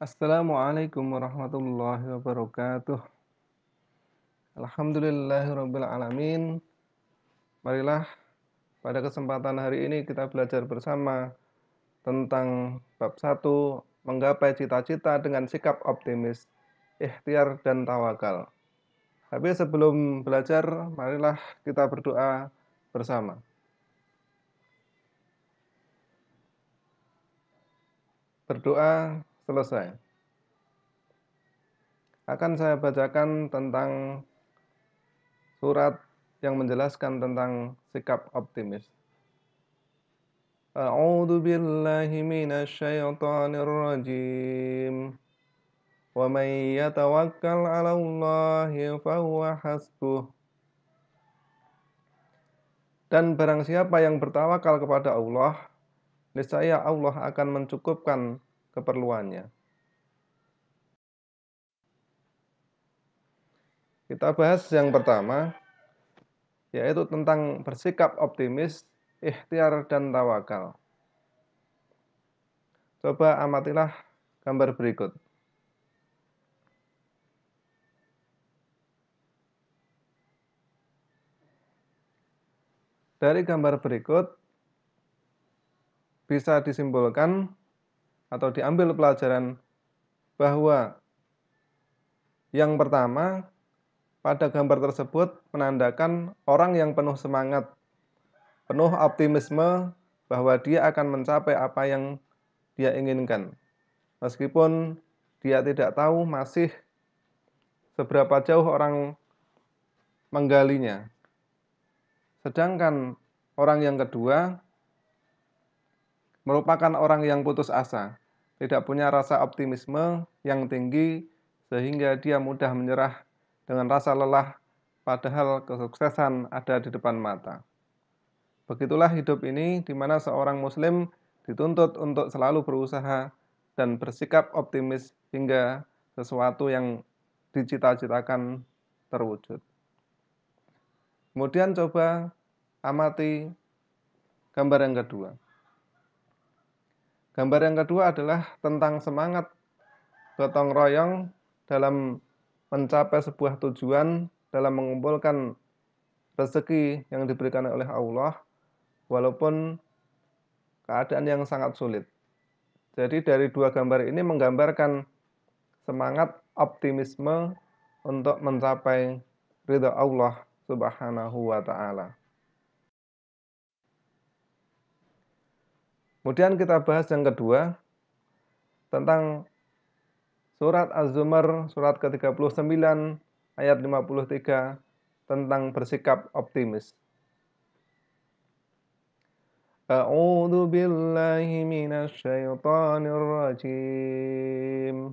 Assalamualaikum warahmatullahi wabarakatuh. Alhamdulillahirabbil alamin. Marilah pada kesempatan hari ini kita belajar bersama tentang bab 1, menggapai cita-cita dengan sikap optimis, ikhtiar dan tawakal. Tapi sebelum belajar, marilah kita berdoa bersama. Berdoa selesai. Akan saya bacakan tentang surat yang menjelaskan tentang sikap optimis. A'udzu billahi minasy syaithanir rajim. Wa may yatawakkal 'alallahi fahuwa hasbuh. Dan barang siapa yang bertawakal kepada Allah, niscaya Allah akan mencukupkan keperluannya. Kita bahas yang pertama, yaitu tentang bersikap optimis, ikhtiar dan tawakal. Coba amatilah gambar berikut. Dari gambar berikut bisa disimpulkan atau diambil pelajaran bahwa yang pertama, pada gambar tersebut menandakan orang yang penuh semangat, penuh optimisme bahwa dia akan mencapai apa yang dia inginkan. Meskipun dia tidak tahu masih seberapa jauh orang menggalinya. Sedangkan orang yang kedua merupakan orang yang putus asa, tidak punya rasa optimisme yang tinggi sehingga dia mudah menyerah dengan rasa lelah padahal kesuksesan ada di depan mata. Begitulah hidup ini di mana seorang muslim dituntut untuk selalu berusaha dan bersikap optimis hingga sesuatu yang dicita-citakan terwujud. Kemudian coba amati gambar yang kedua. Gambar yang kedua adalah tentang semangat gotong royong dalam mencapai sebuah tujuan, dalam mengumpulkan rezeki yang diberikan oleh Allah, walaupun keadaan yang sangat sulit. Jadi dari dua gambar ini menggambarkan semangat optimisme untuk mencapai ridha Allah Subhanahu wa ta'ala. Kemudian kita bahas yang kedua tentang surat Az-Zumar, surat ke-39, ayat 53, tentang bersikap optimis. A'udzu billahi minasy syaithanir rajim.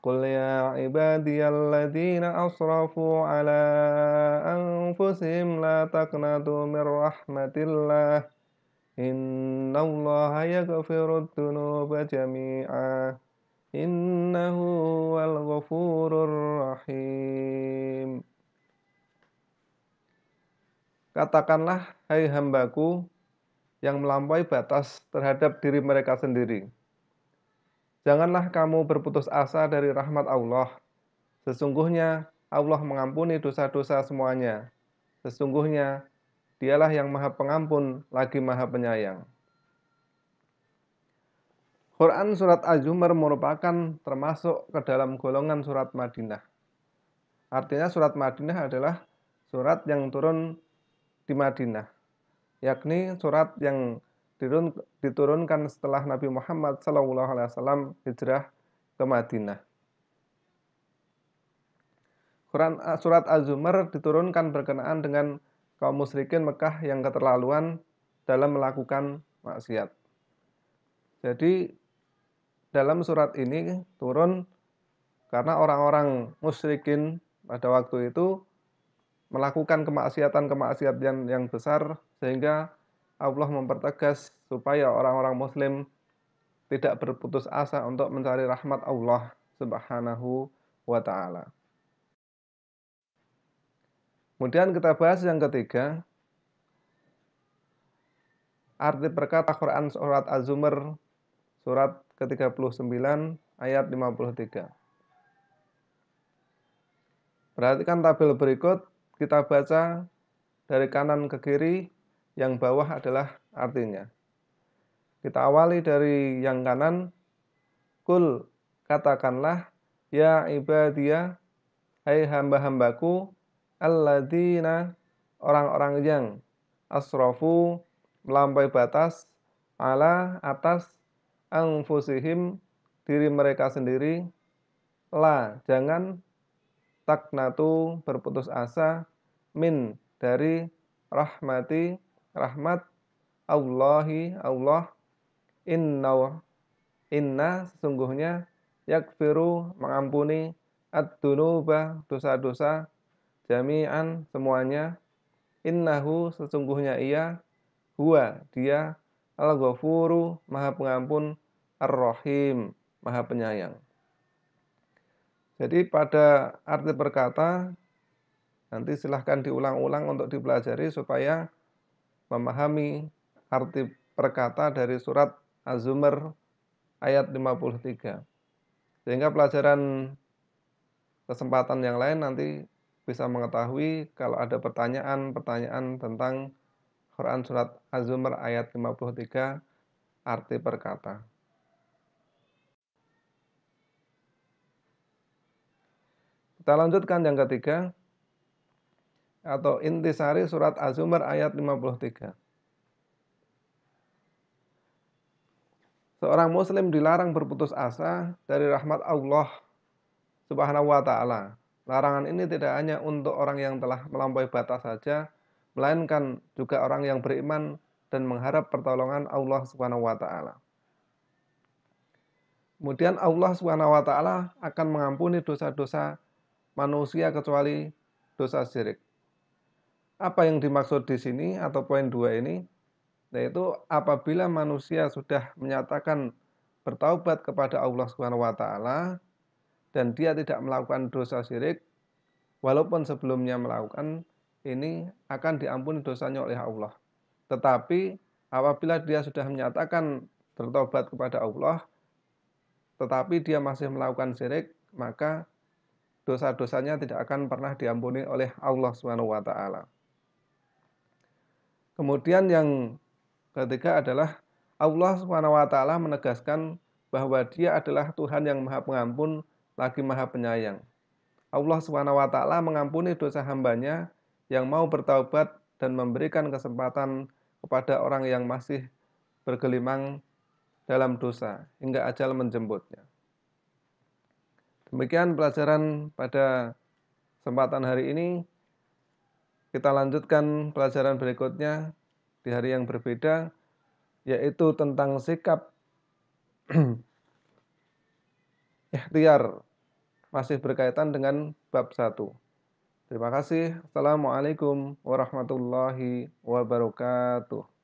Qul ya ibadiyalladzina asrafu ala anfusihim la taqnatu mir rahmatillah. Innallaha yaghfirud dzunuba jami'a. Innahu wal ghafurur rahim. Katakanlah, hai hambaku yang melampaui batas terhadap diri mereka sendiri. Janganlah kamu berputus asa dari rahmat Allah. Sesungguhnya Allah mengampuni dosa-dosa semuanya. Sesungguhnya Dialah yang Maha Pengampun lagi Maha Penyayang. Quran surat Az-Zumar merupakan termasuk ke dalam golongan surat Madinah. Artinya surat Madinah adalah surat yang turun di Madinah, yakni surat yang diturunkan setelah Nabi Muhammad SAW hijrah ke Madinah. Surat Az-Zumar diturunkan berkenaan dengan kaum musyrikin Mekah yang keterlaluan dalam melakukan maksiat. Jadi dalam surat ini turun karena orang-orang musyrikin pada waktu itu melakukan kemaksiatan yang besar, sehingga Allah mempertegas supaya orang-orang muslim tidak berputus asa untuk mencari rahmat Allah Subhanahu wa ta'ala. Kemudian kita bahas yang ketiga, arti perkata Quran surat Az-Zumar surat ke-39 ayat 53. Perhatikan tabel berikut, kita baca dari kanan ke kiri, yang bawah adalah artinya. Kita awali dari yang kanan. Kul, katakanlah, ya ibadiyah, hai hamba-hambaku, alladzina, orang-orang yang asrafu, melampaui batas, ala, atas, anfusihim, diri mereka sendiri, la, jangan, taknatu, berputus asa, min, dari, rahmati, rahmat, Allahi, Allah, inna, sesungguhnya, yakfiru, mengampuni, ad-dunuba, dosa-dosa, jami'an, semuanya, innahu, sesungguhnya ia, huwa, dia, al-ghafuru, maha pengampun, ar-rahim, maha penyayang. Jadi pada arti perkata, nanti silahkan diulang-ulang untuk dipelajari supaya memahami arti perkata dari surat Az-Zumar ayat 53. Sehingga pelajaran kesempatan yang lain nanti bisa mengetahui kalau ada pertanyaan-pertanyaan tentang Quran surat Az-Zumar ayat 53 arti perkata. Kita lanjutkan yang ketiga, atau intisari surat Az-Zumar ayat 53. Seorang muslim dilarang berputus asa dari rahmat Allah Subhanahu wa ta'ala. Larangan ini tidak hanya untuk orang yang telah melampaui batas saja, melainkan juga orang yang beriman dan mengharap pertolongan Allah Subhanahu wa ta'ala. Kemudian Allah Subhanahu wa ta'ala akan mengampuni dosa-dosa manusia kecuali dosa syirik. Apa yang dimaksud di sini atau poin 2 ini? Yaitu apabila manusia sudah menyatakan bertaubat kepada Allah Subhanahu wa ta'ala dan dia tidak melakukan dosa syirik, walaupun sebelumnya melakukan, ini akan diampuni dosanya oleh Allah. Tetapi apabila dia sudah menyatakan bertobat kepada Allah, tetapi dia masih melakukan syirik, maka dosa-dosanya tidak akan pernah diampuni oleh Allah Subhanahu wa ta'ala. Kemudian yang ketiga adalah Allah Subhanahu wa ta'ala menegaskan bahwa Dia adalah Tuhan yang Maha Pengampun lagi Maha Penyayang. Allah Subhanahu wa ta'ala mengampuni dosa hambanya yang mau bertaubat dan memberikan kesempatan kepada orang yang masih bergelimang dalam dosa hingga ajal menjemputnya. Demikian pelajaran pada kesempatan hari ini. Kita lanjutkan pelajaran berikutnya di hari yang berbeda, yaitu tentang sikap ikhtiar, masih berkaitan dengan bab 1. Terima kasih. Assalamualaikum warahmatullahi wabarakatuh.